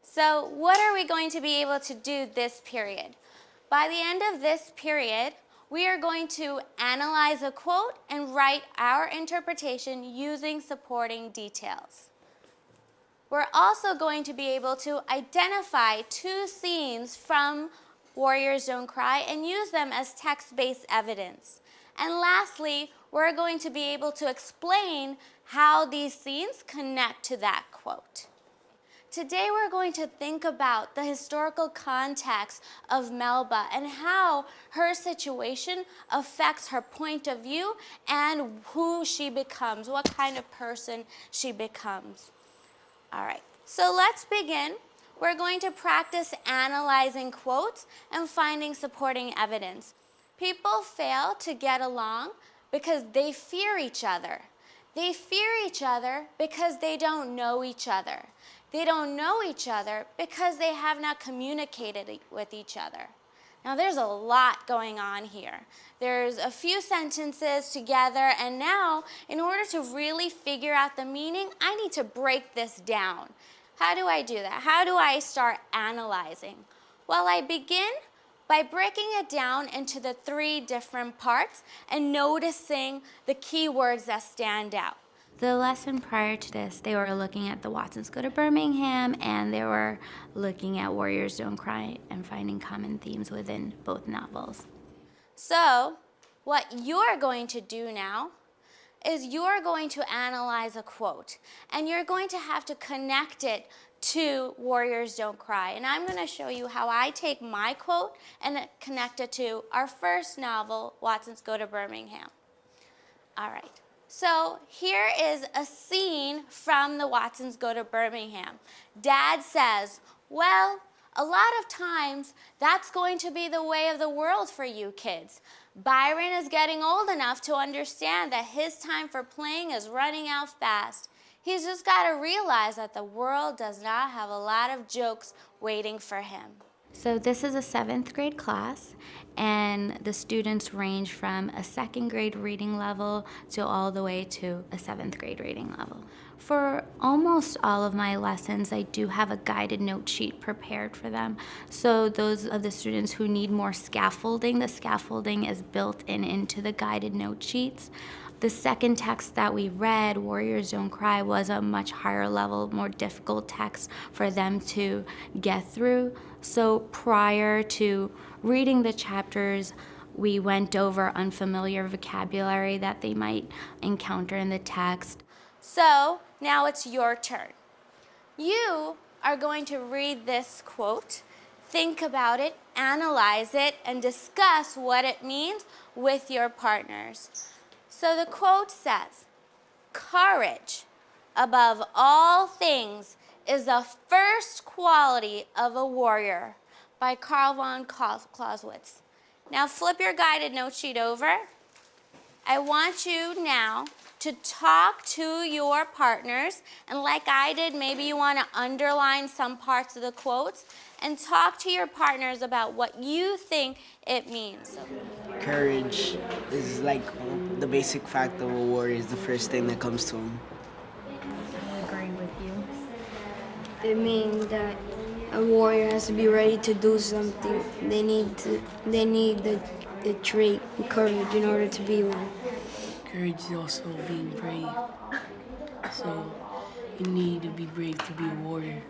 So what are we going to be able to do this period? By the end of this period, we are going to analyze a quote and write our interpretation using supporting details. We're also going to be able to identify 2 scenes from Warriors Don't Cry and use them as text-based evidence. And lastly, we're going to be able to explain how these scenes connect to that quote. Today we're going to think about the historical context of Melba and how her situation affects her point of view and who she becomes, what kind of person she becomes. All right, so let's begin. We're going to practice analyzing quotes and finding supporting evidence. People fail to get along because they fear each other. They fear each other because they don't know each other. They don't know each other because they have not communicated with each other. Now there's a lot going on here. There's a few sentences together, and now in order to really figure out the meaning, I need to break this down. How do I do that? How do I start analyzing? Well, I begin by breaking it down into the 3 different parts and noticing the key words that stand out. The lesson prior to this, they were looking at The Watsons Go to Birmingham, and they were looking at Warriors Don't Cry and finding common themes within both novels. So what you're going to do now is you're going to analyze a quote, and you're going to have to connect it to Warriors Don't Cry. And I'm going to show you how I take my quote and connect it to our first novel, Watsons Go to Birmingham. All right. So here is a scene from The Watsons Go to Birmingham. Dad says, well, a lot of times that's going to be the way of the world for you kids. Byron is getting old enough to understand that his time for playing is running out fast. He's just got to realize that the world does not have a lot of jokes waiting for him. So this is a 7th grade class, and the students range from a 2nd grade reading level to all the way to a 7th grade reading level. For almost all of my lessons, I do have a guided note sheet prepared for them. So those of the students who need more scaffolding, the scaffolding is built into the guided note sheets. The second text that we read, Warriors Don't Cry, was a much higher level, more difficult text for them to get through. So prior to reading the chapters, we went over unfamiliar vocabulary that they might encounter in the text. So now it's your turn. You are going to read this quote, think about it, analyze it, and discuss what it means with your partners. So the quote says, "Courage, above all things, is the first quality of a warrior," by Carl von Clausewitz. Now flip your guided note sheet over. I want you now to talk to your partners, and like I did, maybe you want to underline some parts of the quotes and talk to your partners about what you think it means. Courage is like the basic fact of a warrior, is the first thing that comes to him. I agree with you. It means that a warrior has to be ready to do something. They need the trait and courage in order to be one. Courage is also being brave. So you need to be brave to be a warrior.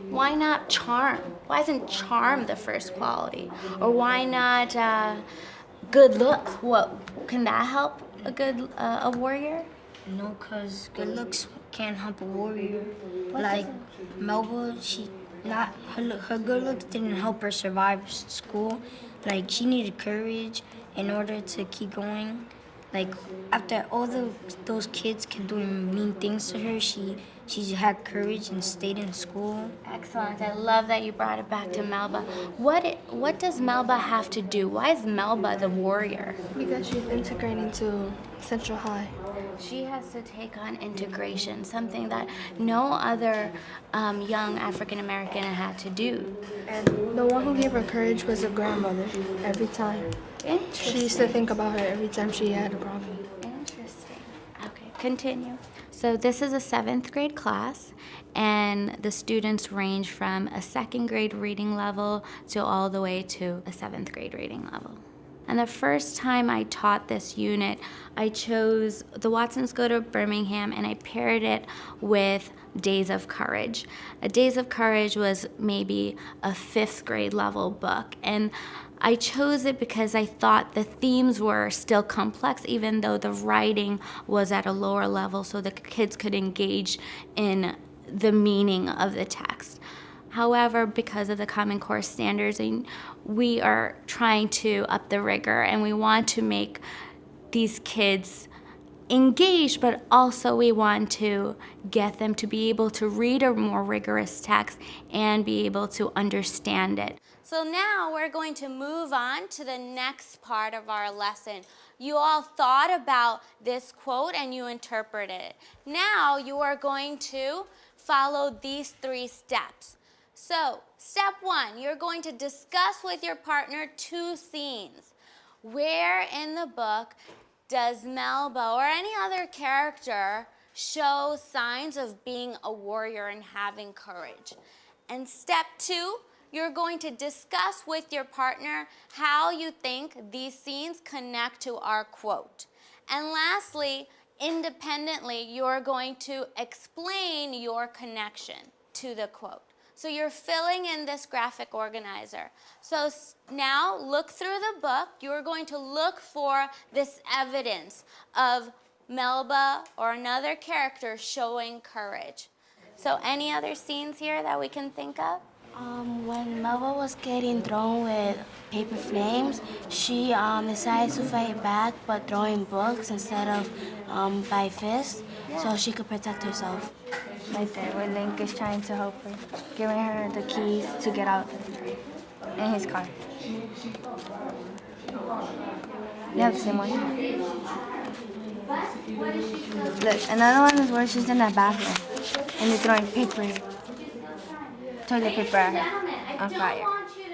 Why not charm? Why isn't charm the first quality? Or why not good looks? What can that help a warrior? No, because good looks can't help a warrior. Like Melba, her good looks didn't help her survive school. Like she needed courage in order to keep going. Like after all those kids kept doing mean things to her, she had courage and stayed in school. Excellent. I love that you brought it back to Melba. What does Melba have to do? Why is Melba the warrior? Because she's integrating to Central High. She has to take on integration, something that no other young African American had to do. And the one who gave her courage was her grandmother every time. She used to think about her every time she had a problem. Interesting. Okay, continue. So So this is a 7th grade class, and the students range from a 2nd grade reading level to all the way to a 7th grade reading level. And the first time I taught this unit, I chose The Watsons Go to Birmingham, and I paired it with Days of Courage. Days of Courage was maybe a 5th grade level book, and I chose it because I thought the themes were still complex, even though the writing was at a lower level, so the kids could engage in the meaning of the text. However, because of the Common Core standards, we are trying to up the rigor, and we want to make these kids engaged, but also we want to get them to be able to read a more rigorous text and be able to understand it. So now we're going to move on to the next part of our lesson. You all thought about this quote and you interpreted it. Now you are going to follow these 3 steps. So, step 1, you're going to discuss with your partner 2 scenes. Where in the book does Melba or any other character show signs of being a warrior and having courage? And step 2, you're going to discuss with your partner how you think these scenes connect to our quote. And lastly, independently, you're going to explain your connection to the quote. So you're filling in this graphic organizer. So now look through the book. You're going to look for this evidence of Melba or another character showing courage. So any other scenes here that we can think of? When Melba was getting thrown with paper flames, she decided to fight back, but throwing books instead of by fist, so she could protect herself. Right there, where Link is trying to help her, giving her the keys to get out in his car. You have the same one. Look, another one is where she's in that bathroom and they're throwing toilet paper at her on fire.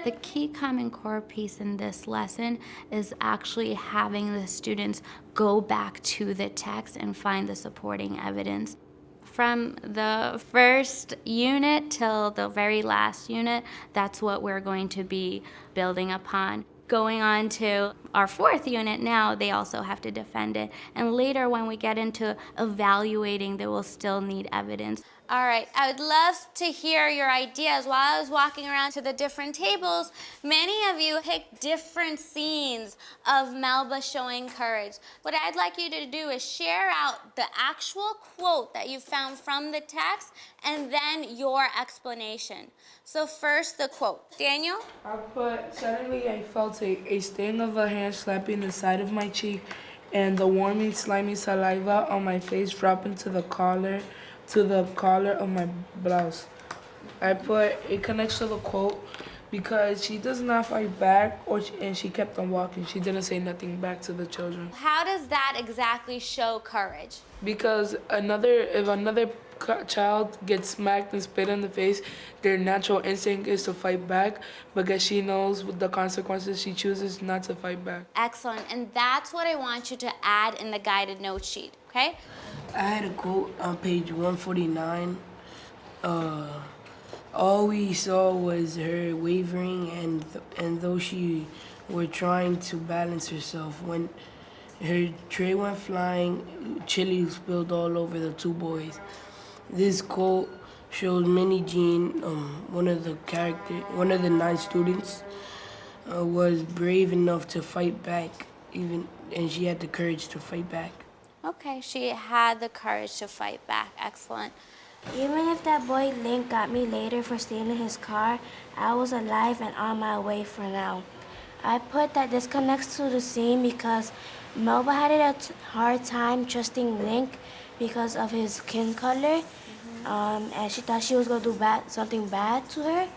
The key Common Core piece in this lesson is actually having the students go back to the text and find the supporting evidence. From the first unit till the very last unit, that's what we're going to be building upon. Going on to our 4th unit now, they also have to defend it. And later when we get into evaluating, they will still need evidence. All right, I would love to hear your ideas. While I was walking around to the different tables, many of you picked different scenes of Melba showing courage. What I'd like you to do is share out the actual quote that you found from the text and then your explanation. So first, the quote. Daniel? I put, suddenly I felt a sting of a hand slapping the side of my cheek and the warming, slimy saliva on my face dropping to the collar of my blouse. I put, it connects to the quote because she does not fight back and she kept on walking. She didn't say nothing back to the children. How does that exactly show courage? Because if another child gets smacked and spit in the face, their natural instinct is to fight back, because she knows the consequences, she chooses not to fight back. Excellent, and that's what I want you to add in the guided note sheet, okay? I had a quote on page 149. All we saw was her wavering, and though she were trying to balance herself, when her tray went flying, chili spilled all over the 2 boys. This quote shows Minnie Jean, one of the 9 students, was brave enough to fight back, and she had the courage to fight back. Okay, she had the courage to fight back. Excellent. Even if that boy Link got me later for stealing his car, I was alive and on my way for now. I put that this connects to the scene because Melba had a hard time trusting Link because of his skin color, and she thought she was going to do something bad to her,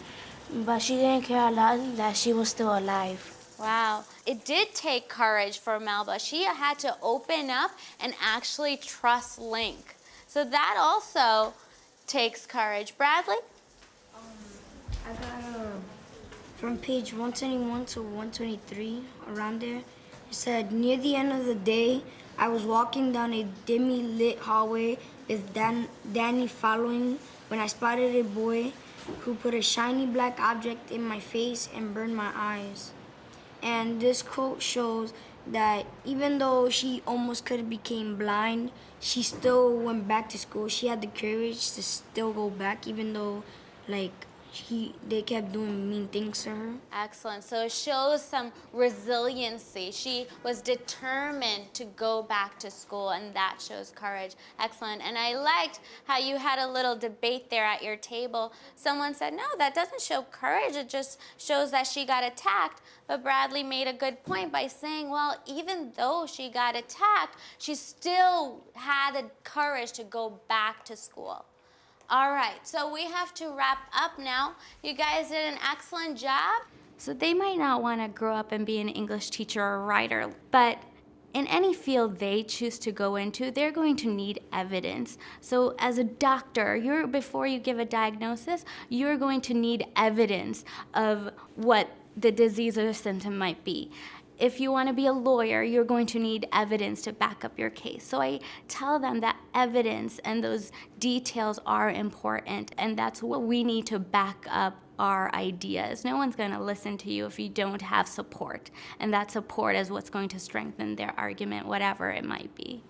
but she didn't care a lot that she was still alive. Wow, it did take courage for Melba. She had to open up and actually trust Link. So that also takes courage. Bradley? I got from page 121 to 123, around there. It said, near the end of the day, I was walking down a dimly lit hallway with Danny following when I spotted a boy who put a shiny black object in my face and burned my eyes. And this quote shows that even though she almost could have became blind, she still went back to school. She had the courage to still go back, even though, like, they kept doing mean things to her. Excellent. So it shows some resiliency. She was determined to go back to school, and that shows courage. Excellent. And I liked how you had a little debate there at your table. Someone said, no, that doesn't show courage. It just shows that she got attacked. But Bradley made a good point by saying, well, even though she got attacked, she still had the courage to go back to school. All right, so we have to wrap up now. You guys did an excellent job. So they might not want to grow up and be an English teacher or writer, but in any field they choose to go into, they're going to need evidence. So as a doctor, before you give a diagnosis, you're going to need evidence of what the disease or symptom might be. If you want to be a lawyer, you're going to need evidence to back up your case. So I tell them that evidence and those details are important, and that's what we need to back up our ideas. No one's going to listen to you if you don't have support, and that support is what's going to strengthen their argument, whatever it might be.